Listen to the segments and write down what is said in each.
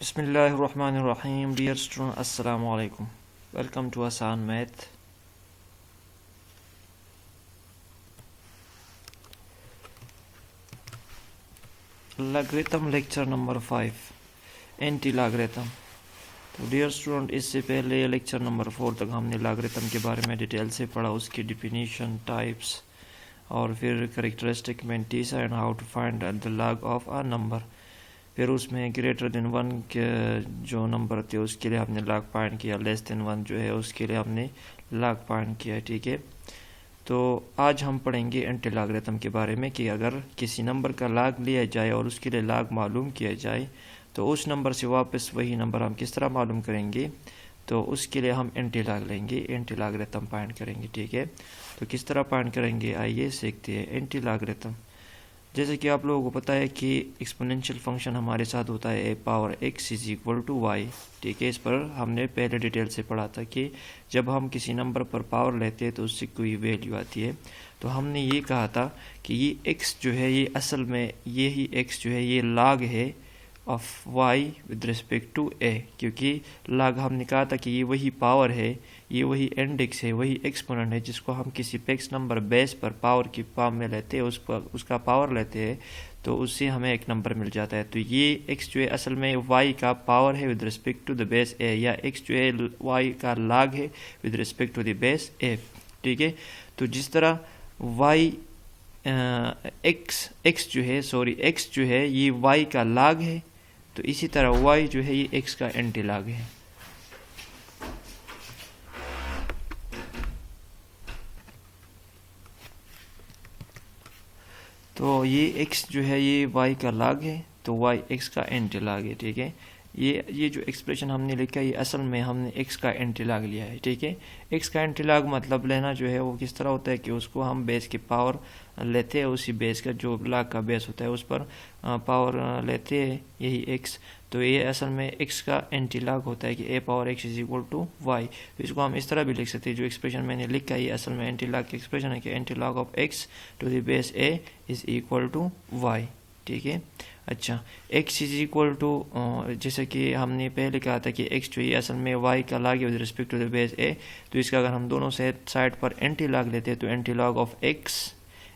Bismillahirrahmanirrahim. Dear student, Assalamu alaikum. Welcome to Asan Math. Logarithm lecture number 5. Anti-logarithm. तो dear student, इससे पहले lecture number 4 तक हमने logarithm के बारे में डिटेल से पढ़ा, उसकी डिफिनीशन, टाइप्स और फिर characteristic mantissa and how to find the log of a number. फिर उसमें ग्रेटर देन 1 के जो नंबर थे उसके लिए हमने लॉग फाइंड किया, लेस देन 1 जो है उसके लिए हमने लॉग फाइंड किया। ठीक है, तो आज हम पढ़ेंगे एंटी लॉगरिथम के बारे में कि अगर किसी नंबर का लॉग लिया जाए और उसके लिए लॉग मालूम किया जाए तो उस नंबर से वापस वही नंबर हम किस तरह मालूम करेंगे। तो उसके लिए हम एंटी लॉग लेंगे, एंटी लॉगरिथम फाइंड करेंगे। ठीक है, तो किस तरह फाइंड करेंगे आइए सीखते हैं। एंटी लॉगरिथम, जैसे कि आप लोगों को पता है कि एक्सपोनेंशियल फंक्शन हमारे साथ होता है a power x is equal to y. ठीक है, इस पर हमने पहले डिटेल से पढ़ा था कि जब हम किसी नंबर पर पावर लेते हैं तो उससे कोई वैल्यू आती है। तो हमने ये कहा था कि ये x जो है ये असल में ये ही x जो है ये log है of y with respect to a, क्योंकि log हमने कहा था कि ये वही पावर है, ये वही इंडेक्स है, वही एक्सपोनेंट है जिसको हम किसी फिक्स नंबर बेस पर पावर की फॉर्म में लेते हैं, उस पर उसका पावर लेते हैं तो उससे हमें एक नंबर मिल जाता है। तो ये x जो है असल में y का पावर है with respect to the base a, या x जो है y का log है with respect to the base a। ठीक है, तो जिस तरह y x जो है ये y का log है, तो इसी तरह y जो है ये x का एंटी लॉग है। तो ये x जो है ये y का log है, तो y x का एंटी लॉग है। ठीक है, ये जो एक्सप्रेशन हमने लिखा है ये असल में हमने x का एंटी लॉग लिया है। ठीक है, x का एंटी लॉग मतलब लेना जो है वो किस तरह होता है कि उसको हम बेस की पावर लेते हैं, उसी बेस का जो लॉग का बेस होता है उस पर पावर लेते हैं, यही x। तो ये असल में x का एंटी लॉग होता है कि a power x is equal to y. तो इसको हम इस तरह भी लिख सकते हैं, जो एक्सप्रेशन मैंने लिखा है ये असल में एंटी लॉग की एक्सप्रेशन है कि anti log of x to the base a is equal to y. ठीक है, अच्छा, x इज इक्वल टू, जैसे कि हमने पहले कहा था कि x जो ये असल में y का लॉग है with respect to the base a, तो इसका अगर हम दोनों साइड पर एंटी लॉग लेते हैं तो anti log of x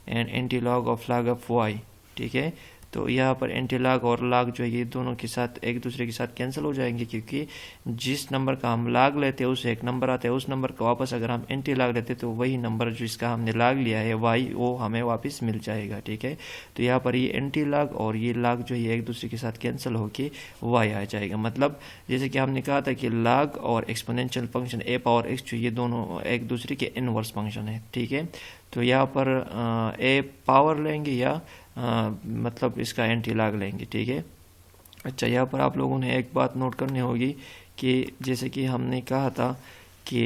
and anti log of log of y। ठीक है, तो यहाँ पर एंटी लॉग और log जो है ये दोनों के साथ एक दूसरे के साथ कैंसिल हो जाएंगे, क्योंकि जिस नंबर का हम log लेते हैं उससे एक नंबर आता है, उस नंबर का वापस अगर हम एंटी log लेते हैं तो वही नंबर जिसका हमने log लिया है y वो हमें वापस मिल जाएगा। ठीक है, तो यहाँ पर ये एंटी log और ये log जो है एक दूसरे के साथ कैंसिल होके y आ जाएगा। मतलब जैसे कि हमने कहा था कि log और exponential function a power x जो ये दोनों एक दूसरे के इनवर्स फंक्शन है। ठीक है, तो यहाँ पर a पावर लेंगे या मतलब इसका एंटी लॉग लेंगे। ठीक है, अच्छा, यहाँ पर आप लोगों ने एक बात नोट करनी होगी कि जैसे कि हमने कहा था कि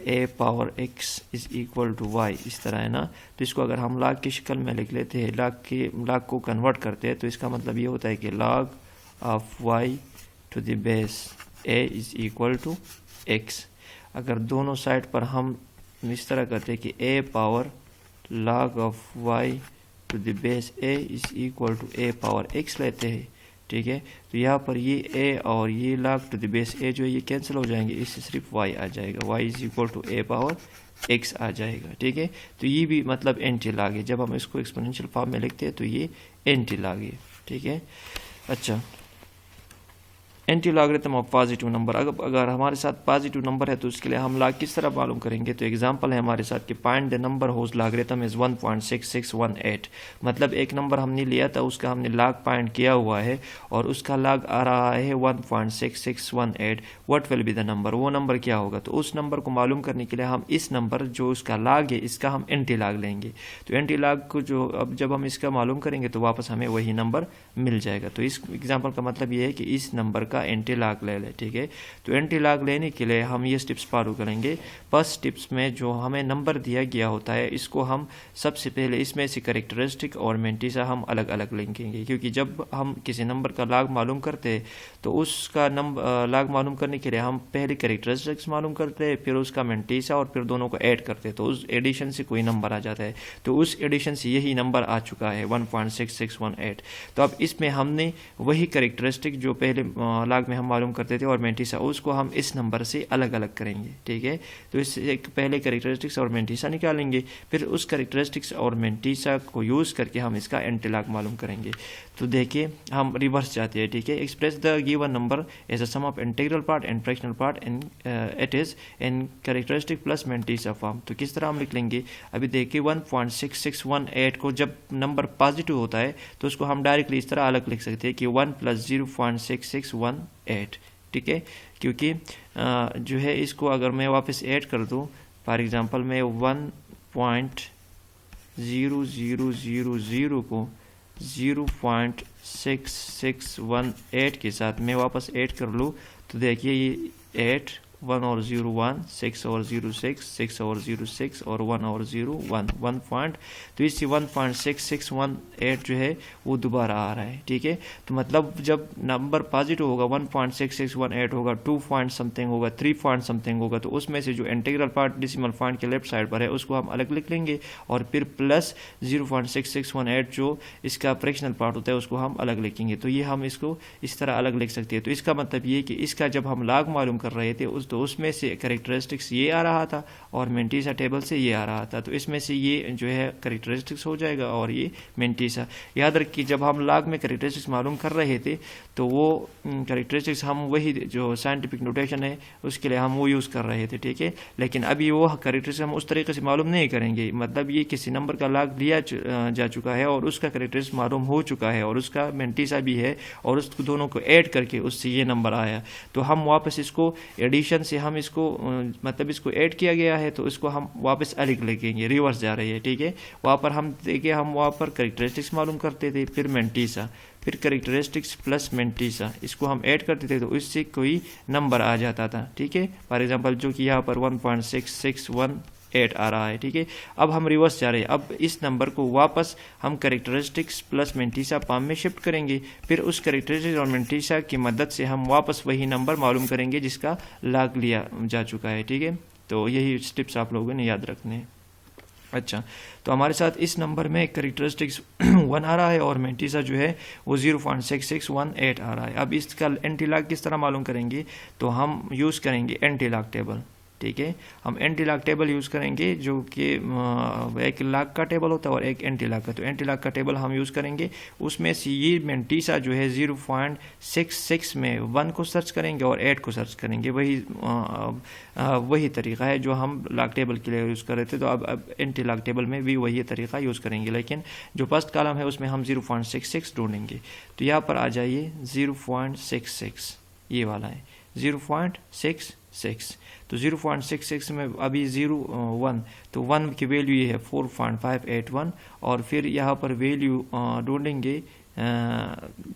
a power x is equal to y, इस तरह है ना। तो इसको अगर हम log की शक्ल में लिख लेते हैं, log को कन्वर्ट करते हैं, तो इसका मतलब ये होता है कि log of y to the base a is equal to x। अगर दोनों साइड पर हम इस तरह करते हैं कि a power log of y to the base a is equal to a power x लेते हैं। ठीक है, तो यहाँ पर ये a और ये log to the base a जो है ये कैंसिल हो जाएंगे, इससे सिर्फ y आ जाएगा, y is equal to a power x आ जाएगा। ठीक है, तो ये भी मतलब एंटी लॉग है, जब हम इसको एक्सपोनेंशियल फॉर्म में लिखते हैं तो ये एंटी लॉग है। ठीक है, अच्छा, anti logarithm of positive number, अगर हमारे साथ पॉजिटिव नंबर है तो उसके लिए हम लॉग किस तरह मालूम करेंगे। तो एग्जांपल है हमारे साथ कि find the number whose logarithm is 1.6618। मतलब एक नंबर हमने लिया था, उसका हमने लॉग फाइंड किया हुआ है और उसका लॉग आ रहा है 1.6618। What will be the number, वो नंबर क्या होगा। तो उस नंबर को मालूम करने के लिए हम इस नंबर जो उसका लॉग है इसका हम एंटी लॉग लेंगे। तो एंटी लॉग को जो अब जब हम इसका मालूम करेंगे तो वापस हमें वही नंबर मिल जाएगा। तो इस एग्जाम्पल का मतलब ये है कि इस नंबर का एंटी लॉग ले ले। ठीक है, तो एंटी लॉग लेने के लिए हम ये स्टेप्स फॉलो करेंगे। फर्स्ट स्टेप्स में जो हमें नंबर दिया गया होता है इसको हम सबसे पहले इसमें से करेक्टरिस्टिक और मेंटिसा हम अलग अलग लिखेंगे, क्योंकि जब हम किसी नंबर का लॉग मालूम करते हैं तो उसका लॉग मालूम करने के लिए हम पहले करेक्टरिस्टिक्स मालूम करते हैं, फिर उसका मेंटिसा और फिर दोनों को ऐड करते हैं, तो उस एडिशन से कोई नंबर आ जाता है। तो उस एडिशन से यही नंबर आ चुका है 1.6618। तो अब इसमें हमने वही करेक्टरिस्टिक जो पहले लाग में हम मालूम करते थे और मेंटिसा उसको हम इस नंबर से अलग अलग करेंगे, ठीक है। तो इस एक पहले कैरेक्टरिस्टिक्स और मेंटिसा निकालेंगे, फिर उस कैरेक्टरिस्टिक्स और मेंटिसा को यूज़ करके हम इसका एंटीलॉग मालूम करेंगे। तो देखिए हम रिवर्स जाते हैं, ठीक है। Express the given number as a sum of integral part and fractional part and it is in characteristic plus mantissa form. तो किस तरह हम लिख लेंगे, अभी देखिए 1.6618 को जब नंबर पॉजिटिव होता है तो उसको हम डायरेक्टली इस तरह अलग लिख सकते हैं कि 1 + 0.6618, ठीक है। क्योंकि जो है इसको अगर मैं वापस ऐड कर दूँ, फॉर एग्जांपल मैं 1.0000 को 0.6618 के साथ मैं वापस ऐड कर लूँ तो देखिए ये 8 1 और 0 1 6 और 0 6 6 और 0 6 और 1 और 0 1 1 पॉइंट, तो इससे 1.6618 जो है वो दोबारा आ रहा है, ठीक है। तो मतलब जब नंबर पॉजिटिव होगा 1.6618 होगा, 2 पॉइंट समथिंग होगा, 3 पॉइंट समथिंग होगा, तो उसमें से जो इंटीग्रल पार्ट डेसिमल पॉइंट के लेफ्ट साइड पर है उसको हम अलग लिख लेंगे और फिर प्लस 0.6618 जो इसका फ्रैक्शनल पार्ट होता है उसको हम अलग लिखेंगे। तो ये हम इसको इस तरह अलग लिख सकते हैं। तो इसका मतलब ये कि इसका जब हम लाग मालूम कर रहे थे तो उसमें से कैरेक्टरिस्टिक्स ये आ रहा था और मेंटिसा टेबल से ये आ रहा था, तो इसमें से ये जो है कैरेक्टरिस्टिक्स हो जाएगा और ये मेंटिसा। याद रखिए जब हम लाग में कैरेक्टरिस्टिक्स मालूम कर रहे थे तो वो कैरेक्टरिस्टिक्स हम वही जो साइंटिफिक नोटेशन है उसके लिए हम वो यूज़ कर रहे थे, ठीक है। लेकिन अभी वो कैरेक्टरिस्टिक्स हम उस तरीके से मालूम नहीं करेंगे, मतलब ये किसी नंबर का लाग लिया जा चुका है और उसका कैरेक्टरिस्टिक्स मालूम हो चुका है और उसका मेंटिसा भी है और उस दोनों को ऐड करके उससे ये नंबर आया। तो हम वापस इसको एडिशन से हम इसको मतलब इसको ऐड किया गया है तो इसको हम वापस अलग लिखेंगे, रिवर्स जा रही है, ठीक है। वहाँ पर हम देखिए हम वहाँ पर कैरेक्टरिस्टिक्स मालूम करते थे, फिर मेंटिसा, फिर कैरेक्टरिस्टिक्स प्लस मेंटिसा, इसको हम ऐड करते थे तो इससे कोई नंबर आ जाता था, ठीक है। फॉर एग्जांपल जो कि यहाँ पर 1.6618 आ रहा है, ठीक है। अब हम रिवर्स जा रहे हैं, अब इस नंबर को वापस हम कैरेक्टरिस्टिक्स प्लस मेंटिसा फॉर्म में शिफ्ट करेंगे, फिर उस कैरेक्टरिस्टिक्स और मेंटिसा की मदद से हम वापस वही नंबर मालूम करेंगे जिसका लाग लिया जा चुका है, ठीक है। तो यही स्टेप्स आप लोगों ने याद रखने हैं। अच्छा, तो हमारे साथ इस नंबर में कैरेक्टरिस्टिक्स 1 आ रहा है और मेंटिसा जो है वो 0.6618 आ रहा है। अब इसका एंटीलॉग किस तरह मालूम करेंगे, तो हम यूज़ करेंगे एंटीलॉग टेबल, ठीक है। हम एंटीलॉग टेबल यूज़ करेंगे जो कि एक लाग का टेबल होता है और एक एंटीलॉग का, तो एंटीलॉग का टेबल हम यूज़ करेंगे। उसमें से ये मेंटिसा जो है 0.66 में 1 को सर्च करेंगे और 8 को सर्च करेंगे, वही तरीका है जो हम लाग टेबल के लिए यूज़ कर रहे थे। तो अब एंटीलॉग टेबल में भी वही तरीका यूज़ करेंगे, लेकिन जो फर्स्ट कॉलम है उसमें हम 0.66 ढूंढेंगे। तो यहाँ पर आ जाइए 0.66, ये वाला है 0.66। तो 0.66 में अभी 1 तो 1 की वैल्यू ये है 4.581 और फिर यहाँ पर वैल्यू ढूंढेंगे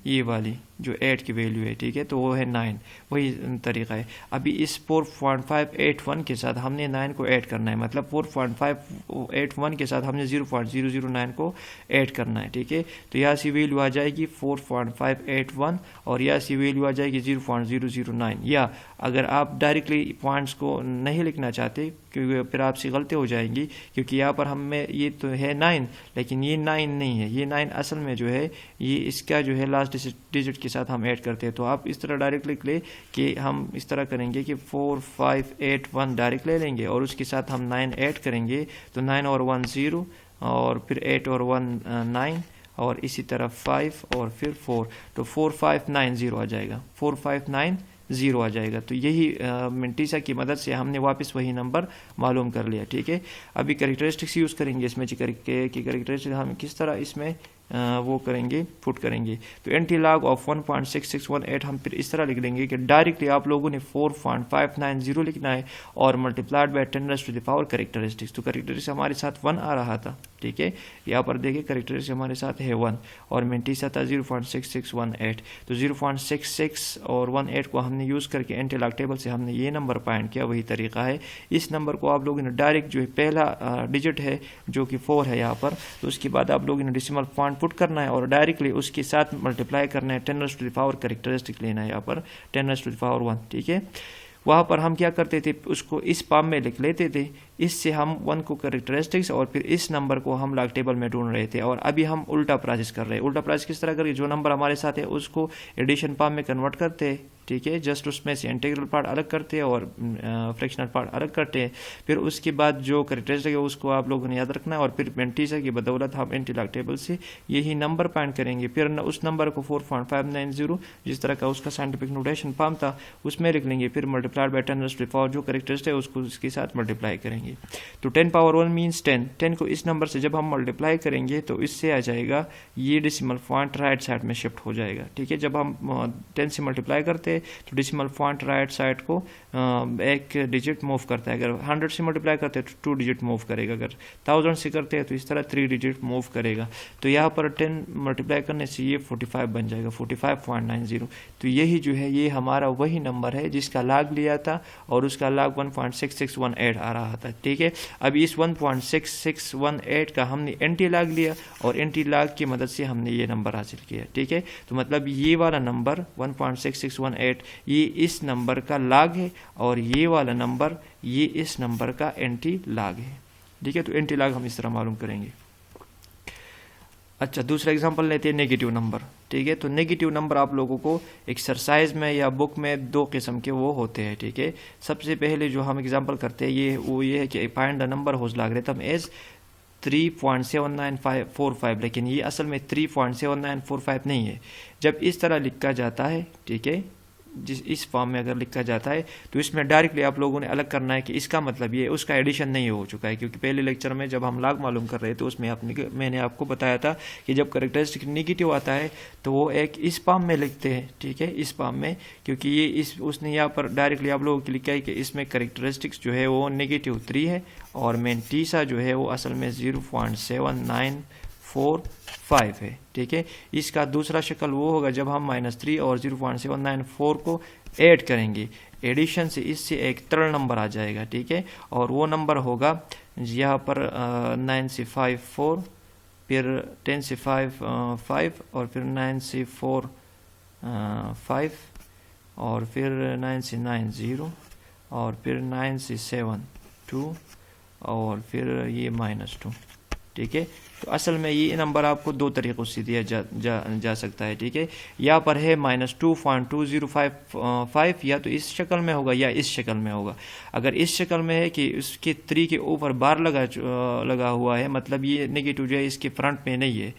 ये वाली जो 8 की वैल्यू है, ठीक है। तो वो है 9, वही तरीका है। अभी इस 4.581 के साथ हमने 9 को ऐड करना है, मतलब 4.581 के साथ हमने 0.009 को ऐड करना है, ठीक है। तो यहाँ से वैल्यू आ जाएगी 4.581 और यहाँ से वैल्यू आ जाएगी 0.009। या अगर आप डायरेक्टली पॉइंट्स को नहीं लिखना चाहते क्योंकि फिर आपसे गलती हो जाएंगी, क्योंकि यहाँ पर हमें ये तो है 9 लेकिन ये 9 नहीं है, ये 9 असल में जो है ये इसका जो है लास्ट डिजिट के साथ हम ऐड करते हैं। तो आप इस तरह डायरेक्ट लिख ले कि हम इस तरह करेंगे कि 4581 डायरेक्ट ले लेंगे और उसके साथ हम 9 ऐड करेंगे, तो 9 और 1 0 और फिर 8 और 1 9 और इसी तरह 5 और फिर 4, तो 4590 आ जाएगा, 4590 आ जाएगा। तो यही मेंटिसा की मदद से हमने वापस वही नंबर मालूम कर लिया, ठीक है। अभी कैरेक्टरिस्टिक्स यूज़ करेंगे इसमें कि कैरेक्टरिस्टिक्स हम किस तरह इसमें वो करेंगे, पुट करेंगे। तो एंटीलॉग ऑफ 1.6618 हम फिर इस तरह लिख देंगे कि डायरेक्टली आप लोगों ने 4.590 लिखना है और मल्टीप्लाइड बाय 10⁻⁴ कैरेक्टरिस्टिक्स। तो कैरेक्टरिस्टिक्स हमारे साथ 1 आ रहा था, ठीक है। यहाँ पर देखिए कैरेक्टरिस्टिक्स हमारे साथ है 1 और मेंटिसा था 0.6618। तो 0.66 और 18 को हमने यूज़ करके एंटीलॉग टेबल से हमने ये नंबर फाइंड किया, वही तरीका है। इस नंबर को आप लोगों ने डायरेक्ट जो है पहला डिजिट है जो कि 4 है यहाँ पर, तो उसके बाद आप लोगों ने डेसिमल पॉइंट पुट करना है और डायरेक्टली उसके साथ मल्टीप्लाई करना है, 10⁻⁴ कैरेक्टरिस्टिक लेना है यहाँ पर 10⁻⁴ 1, ठीक है। वहाँ पर हम क्या करते थे, उसको इस फॉर्म में लिख लेते थे इससे हम 1 को करेक्टरिस्टिक्स और फिर इस नंबर को हम लॉग टेबल में ढूंढ रहे थे, और अभी हम उल्टा प्रोसेस कर रहे हैं। उल्टा प्रोसेस किस तरह करके, जो नंबर हमारे साथ है उसको एडिशन फॉर्म में कन्वर्ट करते हैं, ठीक है, जस्ट उसमें से इंटीग्रल पार्ट अलग करते हैं और फ्रैक्शनल पार्ट अलग करते हैं। फिर उसके बाद जो करेक्टरिस्टिक है उसको आप लोगों ने याद रखना है, और फिर मेंटिसा की बदौलत हम एंटी लॉग टेबल से यही नंबर फाइंड करेंगे। फिर उस नंबर को 4.590 जिस तरह का उसका साइंटिफिक नोटेशन फॉर्म था उसमें लिख लेंगे, फिर मल्टीप्लाइड बाय 10⁴ जो करेक्टरिस्टिक है उसको उसके साथ मल्टीप्लाई करेंगे। तो 10⁻1 मीन्स 10 को इस नंबर से जब हम मल्टीप्लाई करेंगे तो इससे आ जाएगा ये डेसिमल पॉइंट राइट साइड में शिफ्ट हो जाएगा, ठीक है। जब हम 10 से मल्टीप्लाई करते हैं तो डेसिमल पॉइंट राइट साइड को एक डिजिट मूव करता है। अगर 100 से मल्टीप्लाई करते हैं तो 2 डिजिट मूव करेगा, अगर 1000 से करते हैं तो इस तरह 3 डिजिट मूव करेगा। तो यहाँ पर 10 मल्टीप्लाई करने से ये 45 बन जाएगा, 45.90। तो यही जो है ये हमारा वही नंबर है जिसका लॉग लिया था और उसका लॉग 1.6618 आ रहा था, ठीक है। अब इस 1.6618 का हमने एंटी लॉग लिया और एंटी लॉग की मदद से हमने ये नंबर हासिल किया, ठीक है। तो मतलब ये वाला नंबर 1.6618 ये इस नंबर का लॉग है और ये वाला नंबर ये इस नंबर का एंटी लॉग है, ठीक है। तो एंटी लॉग हम इस तरह मालूम करेंगे। अच्छा, दूसरा एग्जांपल लेते हैं नेगेटिव नंबर, ठीक है। तो नेगेटिव नंबर आप लोगों को एक्सरसाइज में या बुक में 2 किस्म के वो होते हैं, ठीक है। सबसे पहले जो हम एग्जांपल करते हैं ये है कि find the number whose logarithm is 3.7945, लेकिन ये असल में 3.7945 नहीं है। जब इस तरह लिखा जाता है, ठीक है, जिस इस फॉर्म में अगर लिखा जाता है तो इसमें डायरेक्टली आप लोगों ने अलग करना है कि इसका मतलब ये उसका एडिशन नहीं हो चुका है, क्योंकि पहले लेक्चर में जब हम लॉग मालूम कर रहे थे उसमें मैंने आपको बताया था कि जब करेक्टरिस्टिक नेगेटिव आता है तो वो एक इस फॉर्म में लिखते हैं, ठीक है, इस फॉर्म में, क्योंकि ये उसने यहाँ पर डायरेक्टली आप लोगों को लिखा है कि इसमें करेक्टरिस्टिक्स जो है वो -3 है और मेंटिसा जो है वो असल में 0.7945 है, ठीक है। इसका दूसरा शक्ल वो होगा जब हम -3 और 0.794 को ऐड करेंगे, एडिशन से इससे एक थर्ड नंबर आ जाएगा, ठीक है, और वो नंबर होगा यहाँ पर 9 से 5 4, फिर 10 से 5 5 और फिर 9 से 4 5 और फिर 9 से 9 0 और फिर 9 से 7 2 और फिर ये -2, ठीक है। तो असल में ये नंबर आपको 2 तरीक़ों से दिया जा सकता है, ठीक है। यहाँ पर है -2.2055, या तो इस शक्ल में होगा या इस शक्ल में होगा। अगर इस शक्ल में है कि उसके 3 के ऊपर बार लगा हुआ है, मतलब ये नेगेटिव जो है इसके फ्रंट में नहीं है,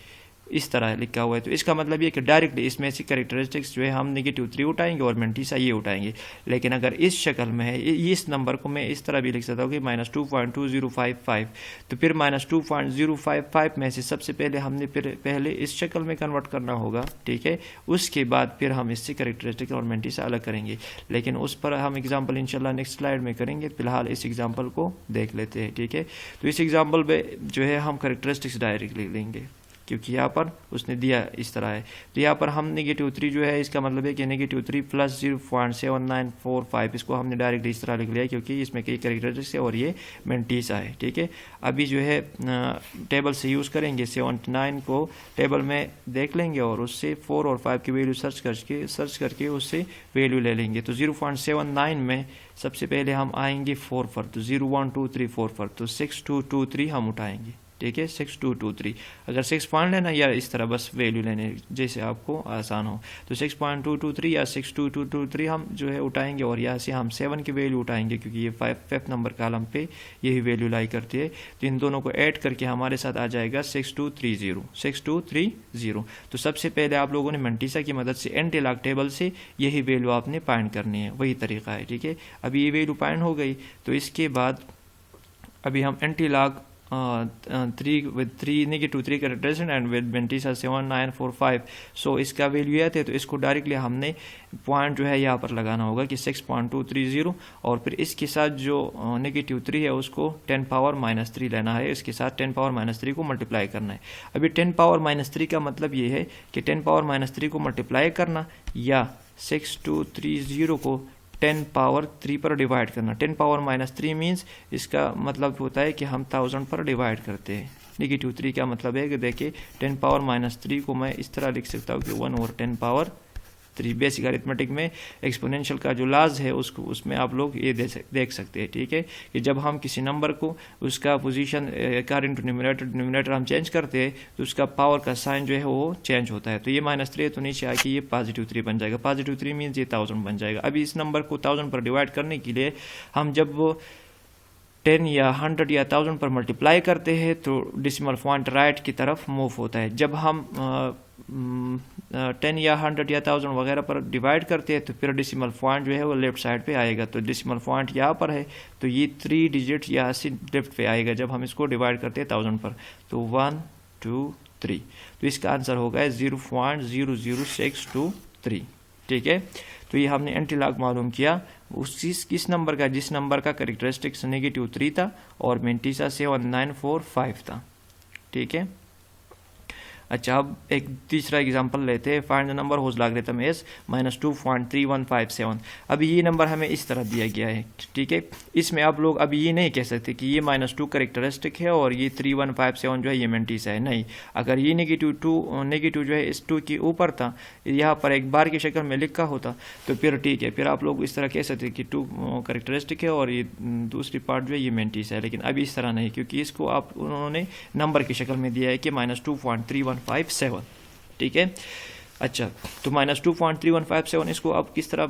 इस तरह लिखा हुआ है, तो इसका मतलब ये कि डायरेक्टली इसमें से करेक्टरिस्टिक्स जो है हम -3 उठाएंगे और मेंटिसा ये उठाएंगे। लेकिन अगर इस शक्ल में है, इस नंबर को मैं इस तरह भी लिख सकता हूँ कि -2.2055, तो फिर -2.055 में से सबसे पहले हमने पहले इस शक्ल में कन्वर्ट करना होगा, ठीक है। उसके बाद फिर हम इससे करेक्टरिस्टिक और मेंटिसा अलग करेंगे, लेकिन उस पर हम एग्जाम्पल इंशाल्लाह नेक्स्ट स्लाइड में करेंगे। फिलहाल इस एग्जाम्पल को देख लेते हैं, ठीक है। तो इस एग्जाम्पल में जो है हम करेक्टरिस्टिक्स डायरेक्टली लेंगे, क्योंकि यहाँ पर उसने दिया इस तरह है। तो यहाँ पर हम -3 जो है इसका मतलब है कि -3 + 0.7945, इसको हमने डायरेक्ट इस तरह लिख लिया क्योंकि इसमें कई करेक्टरिस्टिक्स है और ये मेंटिसा है, ठीक है। अभी जो है टेबल से यूज़ करेंगे, 79 को टेबल में देख लेंगे और उससे 4 और 5 की वैल्यू सर्च करके उससे वैल्यू ले लेंगे। तो 0.79 में सबसे पहले हम आएंगे 4 पर, तो 0 1 2 3 4 पर, तो 6223 हम उठाएंगे, ठीक है, 6223। अगर 6 पॉइंट लेना या इस तरह बस वैल्यू लेने जैसे आपको आसान हो, तो 6.223 या 6223 हम जो है उठाएंगे और यहाँ से हम 7 की वैल्यू उठाएंगे क्योंकि ये 5th नंबर कॉलम पे यही वैल्यू लाई करती है। तो इन दोनों को ऐड करके हमारे साथ आ जाएगा 6230। तो सबसे पहले आप लोगों ने मेंटिसा की मदद से एंटी लॉग टेबल से यही वैल्यू आपने फाइंड करनी है, वही तरीका है, ठीक है। अभी ये वैल्यू फाइंड हो गई, तो इसके बाद अभी हम anti log 3 with 3 -3 characteristics and with mantissa 7945, सो इसका वैल्यू ये थे। तो इसको डायरेक्टली हमने पॉइंट जो है यहाँ पर लगाना होगा कि 6.230 और फिर इसके साथ जो -3 है उसको 10⁻³ लेना है, इसके साथ 10⁻³ को मल्टीप्लाई करना है। अभी 10⁻³ का मतलब ये है कि 10⁻³ को मल्टीप्लाई करना या 6230 को 10⁻³ पर डिवाइड करना। 10⁻³ मीन्स इसका मतलब होता है कि हम 1000 पर डिवाइड करते हैं। -3 का मतलब है कि देखिए 10⁻³ को मैं इस तरह लिख सकता हूँ कि 1/10⁻³ 3। बेसिक अरिथमेटिक में एक्सपोनेंशियल का जो लाज है उसको उसमें आप लोग ये देख सकते हैं, ठीक है, कि जब हम किसी नंबर को उसका पोजीशन अकॉर्डिंग टू न्यूमरेटर हम चेंज करते हैं तो उसका पावर का साइन जो है वो चेंज होता है। तो ये -3 है तो नीचे आके ये +3 बन जाएगा। +3 मीन्स ये 1000 बन जाएगा। अभी इस नंबर को 1000 पर डिवाइड करने के लिए हम जब वो 10 या 100 या 1000 पर मल्टीप्लाई करते हैं तो डेसिमल पॉइंट राइट की तरफ मूव होता है। जब हम 10 या 100 या 1000 वगैरह पर डिवाइड करते हैं तो फिर डेसिमल पॉइंट जो है वो लेफ्ट साइड पे आएगा। तो डेसिमल पॉइंट यहाँ पर है तो ये 3 डिजिट यहाँ से लेफ्ट पे आएगा जब हम इसको डिवाइड करते हैं 1000 पर। तो 1 2 3 तो इसका आंसर होगा 0.00623, ठीक है। तो ये हमने एंटीलॉग मालूम किया उस किस नंबर का, जिस नंबर का कैरेक्टरिस्टिक्स -3 था और मेंटिसा 7945 था, ठीक है। अच्छा, अब एक तीसरा एग्जांपल लेते हैं। Find the number whose logarithm is -2.3157। अभी ये नंबर हमें इस तरह दिया गया है, ठीक है। इसमें आप लोग अभी ये नहीं कह सकते कि ये -2 कैरेक्टरिस्टिक है और ये 3157 जो है ये मेंटिसा है, नहीं। अगर ये नेगेटिव जो है इस 2 के ऊपर था, यहाँ पर एक बार की शक्ल में लिखा होता तो फिर ठीक है, फिर आप लोग इस तरह कह सकते कि 2 कैरेक्टरिस्टिक है और ये दूसरी पार्ट जो है ये मेंटिसा है। लेकिन अभी इस तरह नहीं, क्योंकि इसको आप उन्होंने नंबर की शक्ल में दिया है कि -2.3157, ठीक है। अच्छा, तो -2.3157 इसको आप किस तरह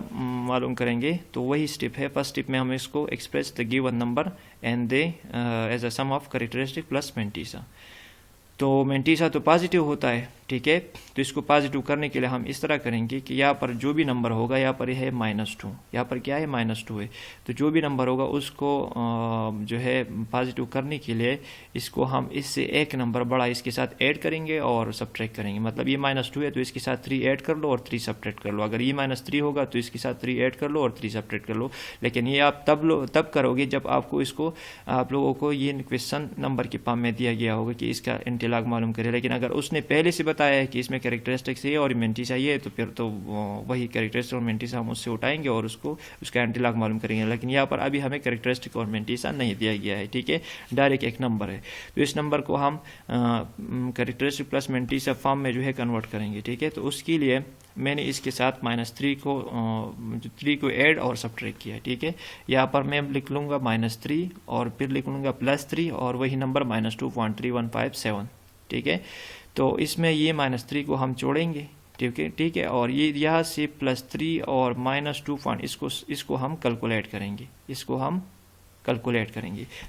मालूम करेंगे, तो वही स्टेप है। फर्स्ट स्टेप में हम इसको express the given number and they as a sum of characteristic plus mantissa. तो मेंटिसा तो पॉजिटिव होता है, ठीक है। तो इसको पॉजिटिव करने के लिए हम इस तरह करेंगे कि यहाँ पर जो भी नंबर होगा, यहाँ पर है -2, यहाँ पर क्या है -2 है, तो जो भी नंबर होगा उसको जो है पॉजिटिव करने के लिए इसको हम इससे एक नंबर बड़ा इसके साथ ऐड करेंगे और सब्ट्रैक्ट करेंगे। मतलब ये -2 है तो इसके साथ 3 ऐड कर लो और 3 सब्ट्रैक्ट कर लो। अगर ये -3 होगा तो इसके साथ 3 ऐड कर लो और 3 सब्ट्रैक्ट कर लो। लेकिन ये आप तब करोगे जब आपको इसको आप लोगों को ये क्वेश्चन नंबर के फॉर्म में दिया गया होगा कि इसका एंटीलॉग मालूम करें। लेकिन अगर उसने पहले से बताया है कि इसमें कैरेक्टरिस्टिक्स ये और मेंटिसा ये है तो फिर तो वही कैरेक्टरिस्टिक और मेंटिसा हम उससे उठाएंगे और उसका एंटीलॉग मालूम करेंगे। लेकिन यहाँ पर अभी हमें कैरेक्टरिस्टिक और मेंटिसा नहीं दिया गया है, ठीक है, डायरेक्ट एक नंबर है। तो इस नंबर को हम कैरेक्टरिस्टिक प्लस मेंटिसा फॉर्म में जो है कन्वर्ट करेंगे, ठीक है। तो उसके लिए मैंने इसके साथ -3 को ऐड और सब्ट्रैक्ट किया, ठीक है। यहाँ पर मैं लिख लूँगा -3 और फिर लिख लूँगा +3 और वही नंबर -2.3157, ठीक है। तो इसमें ये -3 को हम जोड़ेंगे, ठीक है, और ये यहाँ से +3 और -2 इसको हम कैलकुलेट करेंगे,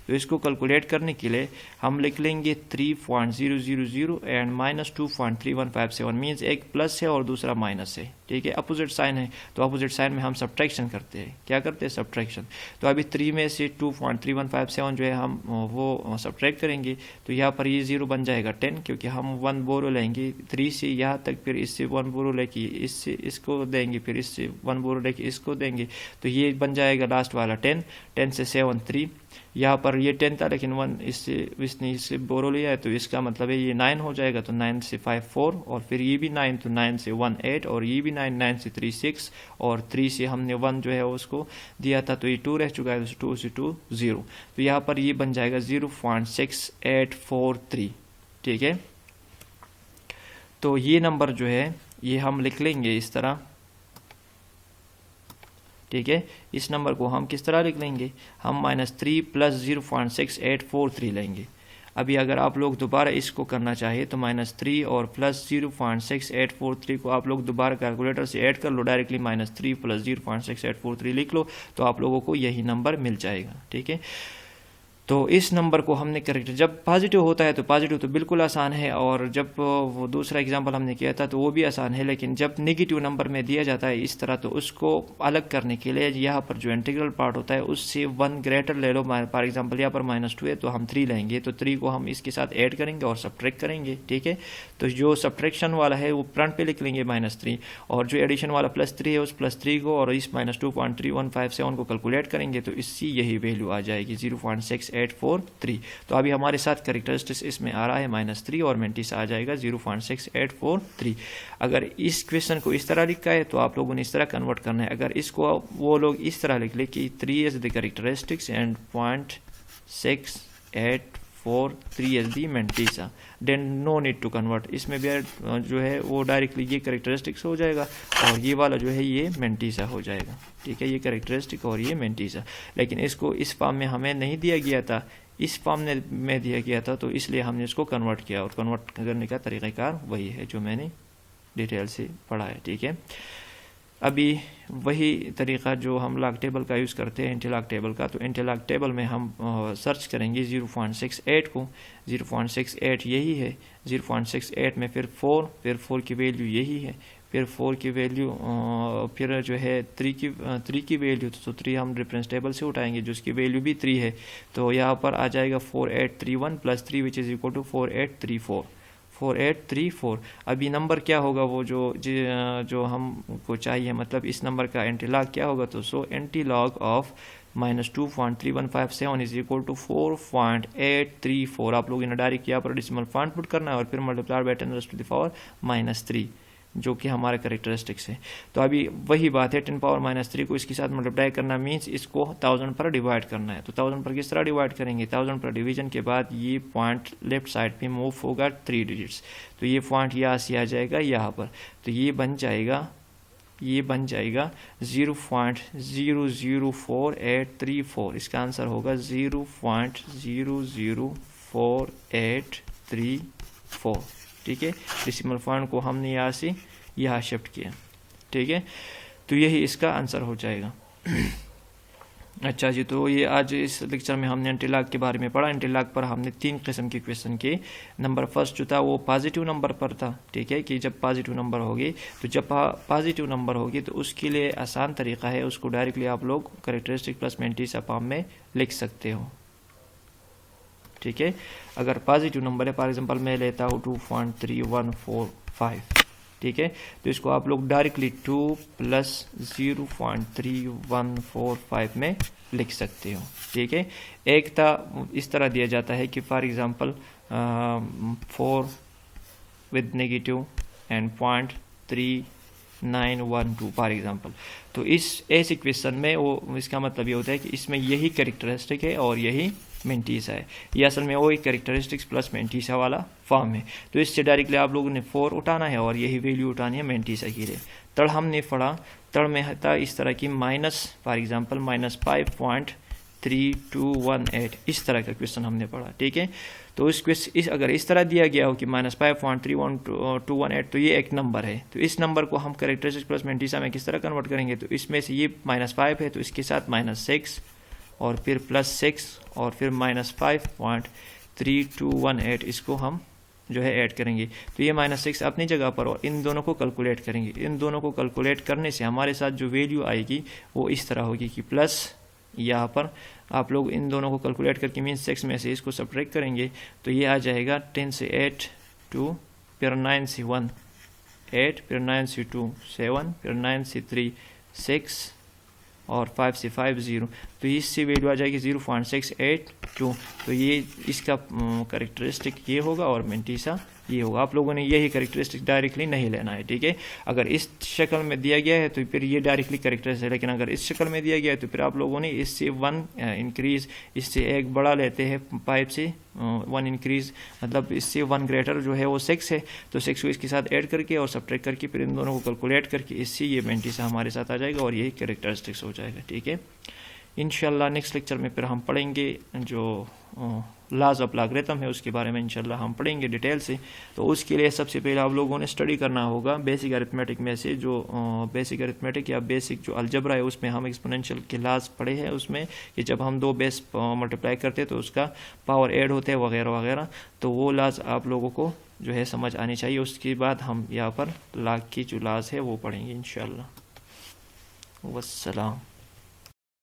तो इसको कैलकुलेट करने के लिए हम लिख लेंगे 3.000 एंड -2.3157 मीन्स एक प्लस है और दूसरा माइनस है, ठीक है। अपोजिट साइन है तो अपोजिट साइन में हम सब्ट्रैक्शन करते हैं। क्या करते हैं? सब्ट्रैक्शन। तो अभी 3 में से 2.3157 जो है हम वो सब्ट्रैक्ट करेंगे तो यहाँ पर ये 0 बन जाएगा 10, क्योंकि हम 1 बोरो लेंगे 3 से यहाँ तक, फिर इससे 1 बोरो लेके इससे इसको देंगे, फिर इससे 1 बोरो लेके इसको देंगे, तो ये बन जाएगा लास्ट वाला 10 से 7 3। यहाँ पर ये 10 था लेकिन 1 इससे बोरो लिया है तो इसका मतलब है ये 9 हो जाएगा। तो 9 से 5 4 और फिर ये भी 9 तो 9 से 1 8 और ये भी 9 से 3 6 और 3 से हमने 1 जो है उसको दिया था तो ये 2 रह चुका है, तो 2 से 2 0। तो यहाँ पर ये बन जाएगा 0.6843, ठीक है। तो ये नंबर जो है ये हम लिख लेंगे इस तरह, ठीक है। इस नंबर को हम किस तरह लिख लेंगे? हम -3 + 0.6843 लेंगे। अभी अगर आप लोग दोबारा इसको करना चाहिए तो -3 और प्लस 0.6843 को आप लोग दोबारा कैलकुलेटर से ऐड कर लो, डायरेक्टली -3 + 0.6843 लिख लो तो आप लोगों को यही नंबर मिल जाएगा, ठीक है। तो इस नंबर को हमने करेक्ट, जब पॉजिटिव होता है तो पॉजिटिव तो बिल्कुल आसान है, और जब वो दूसरा एग्जांपल हमने किया था तो वो भी आसान है। लेकिन जब नेगेटिव नंबर में दिया जाता है इस तरह तो उसको अलग करने के लिए यहाँ पर जो इंटीग्रल पार्ट होता है उससे 1 ग्रेटर ले लो। फॉर एग्जांपल यहाँ पर -2 है तो हम 3 लेंगे, तो 3 को हम इसके साथ ऐड करेंगे और सब्ट्रैक्ट करेंगे, ठीक है। तो जो सब्ट्रैक्शन वाला है वो फ्रंट पे लिख लेंगे -3, और जो एडिशन वाला +3 है उस +3 को और इस -2.3157 को कैलकुलेट करेंगे तो इससे यही वैल्यू आ जाएगी 0.6843। तो अभी हमारे साथ कैरेक्टरिस्टिक्स इसमें आ रहा है -3 और मेंटिसा आ जाएगा 0.6843। अगर इस क्वेश्चन को इस तरह लिखा है तो आप लोगों ने इस तरह कन्वर्ट करना है। अगर इसको वो लोग इस तरह लिख ले कि 3 is the characteristics and 0.684 4 3 as the mantissa, then no need to convert. इसमें भी जो है वो डायरेक्टली ये कैरेक्टरिस्टिक्स हो जाएगा और ये वाला जो है ये मेंटीसा हो जाएगा, ठीक है, ये कैरेक्टरिस्टिक और ये मेंटीसा। लेकिन इसको इस फॉर्म में हमें नहीं दिया गया था, इस फॉर्म में दिया गया था, तो इसलिए हमने इसको कन्वर्ट किया और कन्वर्ट करने का तरीक़ाकार वही है जो मैंने डिटेल से पढ़ा है, ठीक है। अभी वही तरीक़ा जो हम लॉग टेबल का यूज़ करते हैं इंटरलॉक टेबल का, तो इंटरलॉक टेबल में हम सर्च करेंगे 0.68 को, 0.68 यही है, 0.68 में फिर 4 की वैल्यू यही है, फिर 4 की वैल्यू फिर जो है 3 की वैल्यू, तो 3 हम रेफरेंस टेबल से उठाएंगे जो उसकी वैल्यू भी 3 है, तो यहाँ पर आ जाएगा 4831 plus 3 which is equal to 4834। अभी नंबर क्या होगा वो जो हमको चाहिए, मतलब इस नंबर का एंटीलॉग क्या होगा, तो so antilog of -2.3157 is equal to 4.834। आप लोग इन्हें डायरेक्ट यहाँ पर डेसिमल पॉइंट पुट करना है और फिर मल्टीप्लाई बाय 10⁻³ जो कि हमारा कैरेक्टरिस्टिक्स है। तो अभी वही बात है, 10⁻³ को इसके साथ मल्टीप्लाई करना मीन्स इसको 1000 पर डिवाइड करना है। तो 1000 पर किस तरह डिवाइड करेंगे, 1000 पर डिवीजन के बाद ये पॉइंट लेफ्ट साइड पे मूव होगा 3 डिजिट्स, तो ये पॉइंट यहाँ से आ जाएगा यहाँ पर, तो ये बन जाएगा 0.004834। इसका आंसर होगा 0.00484, ठीक है। डेसिमल पॉइंट को हमने यहाँ से यहाँ शिफ्ट किया, ठीक है, तो यही इसका आंसर हो जाएगा। अच्छा जी, तो ये आज इस लेक्चर में हमने इंटरलॉक के बारे में पढ़ा। इंटरलॉक पर हमने 3 किस्म के क्वेश्चन के नंबर फर्स्ट जो था वो पॉजिटिव नंबर पर था, ठीक है, कि जब पॉजिटिव नंबर होगी, तो जब पॉजिटिव नंबर होगी तो उसके लिए आसान तरीका है, उसको डायरेक्टली आप लोग कैरेक्टरिस्टिक प्लस मेंटीसा फॉर्म में लिख सकते हो, ठीक है। अगर पॉजिटिव नंबर है, फॉर एग्जांपल मैं लेता हूँ 2.3145, ठीक है, तो इसको आप लोग डायरेक्टली 2 + 0.3145 में लिख सकते हो, ठीक है। एक था इस तरह दिया जाता है कि for example 4 with negative and 0.3912 for example. तो इस ऐसे क्वेश्चन में वो इसका मतलब ये होता है कि इसमें यही कैरेक्टरिस्टिक है और यही मेंटीसा है, ये असल में वही कैरेक्टरिस्टिक्स प्लस मेंटीसा वाला फॉर्म है। तो इससे डायरेक्टली आप लोगों ने 4 उठाना है और यही वैल्यू उठानी है मेंटीसा की लिए। तड़ हमने पढ़ा, तड़ में था इस तरह की माइनस, फॉर एग्जांपल -5.3218, इस तरह का क्वेश्चन हमने पढ़ा, ठीक है। तो अगर इस तरह दिया गया हो कि -5.3218, तो ये एक नंबर है, तो इस नंबर को हम कैरेक्टरिस्टिक्स प्लस मेंटीसा में किस तरह कन्वर्ट करेंगे, तो इसमें से ये -5 है तो इसके साथ -6 और फिर +6 और फिर -5.3218, इसको हम जो है ऐड करेंगे, तो ये -6 अपनी जगह पर और इन दोनों को कैलकुलेट करेंगे। इन दोनों को कैलकुलेट करने से हमारे साथ जो वैल्यू आएगी वो इस तरह होगी कि प्लस, यहाँ पर आप लोग इन दोनों को कैलकुलेट करके मीन 6 में से इसको सब्ट्रैक्ट करेंगे, तो ये आ जाएगा 10 से 8 2, फिर 9 से 1 8, फिर 9 से 2 7, फिर 9 से 3 6 और 5 से 5 0, तो इससे वैल्यू आ जाएगी 0.682। तो ये इसका कैरेक्टरिस्टिक ये होगा और मेंटीसा ये होगा। आप लोगों ने यही कैरेक्टरिस्टिक डायरेक्टली नहीं लेना है, ठीक है। अगर इस शक्ल में दिया गया है तो फिर ये डायरेक्टली कैरेक्टरिस्टिक है, लेकिन अगर इस शक्ल में दिया गया है तो फिर आप लोगों ने इससे 1 इंक्रीज, इससे एक बड़ा लेते हैं 5 से 1 इंक्रीज, मतलब इससे 1 ग्रेटर जो है वो 6 है, तो 6 को इसके साथ ऐड करके और सब्ट्रैक्ट करके फिर इन दोनों को कैलकुलेट करके इससे ये मेंटीसा हमारे साथ आ जाएगा और यही कैरेक्टरिस्टिक्स हो जाएगा, ठीक है। इंशाल्लाह नेक्स्ट लेक्चर में फिर हम पढ़ेंगे जो लॉज ऑफ लॉगरिथम है, उसके बारे में इंशाल्लाह हम पढ़ेंगे डिटेल से। तो उसके लिए सबसे पहले आप लोगों ने स्टडी करना होगा बेसिक अरिथमेटिक में से, जो बेसिक अरिथमेटिक या बेसिक जो अलजबरा है उसमें हम एक्सपोनेंशियल के लॉज पढ़े हैं, उसमें कि जब हम 2 बेस मल्टीप्लाई करते हैं तो उसका पावर ऐड होते हैं वगैरह वगैरह, तो वो लॉज आप लोगों को जो है समझ आनी चाहिए। उसके बाद हम यहाँ पर लॉग की जो लॉज है वो पढ़ेंगे इंशाल्लाह। वस्सलाम।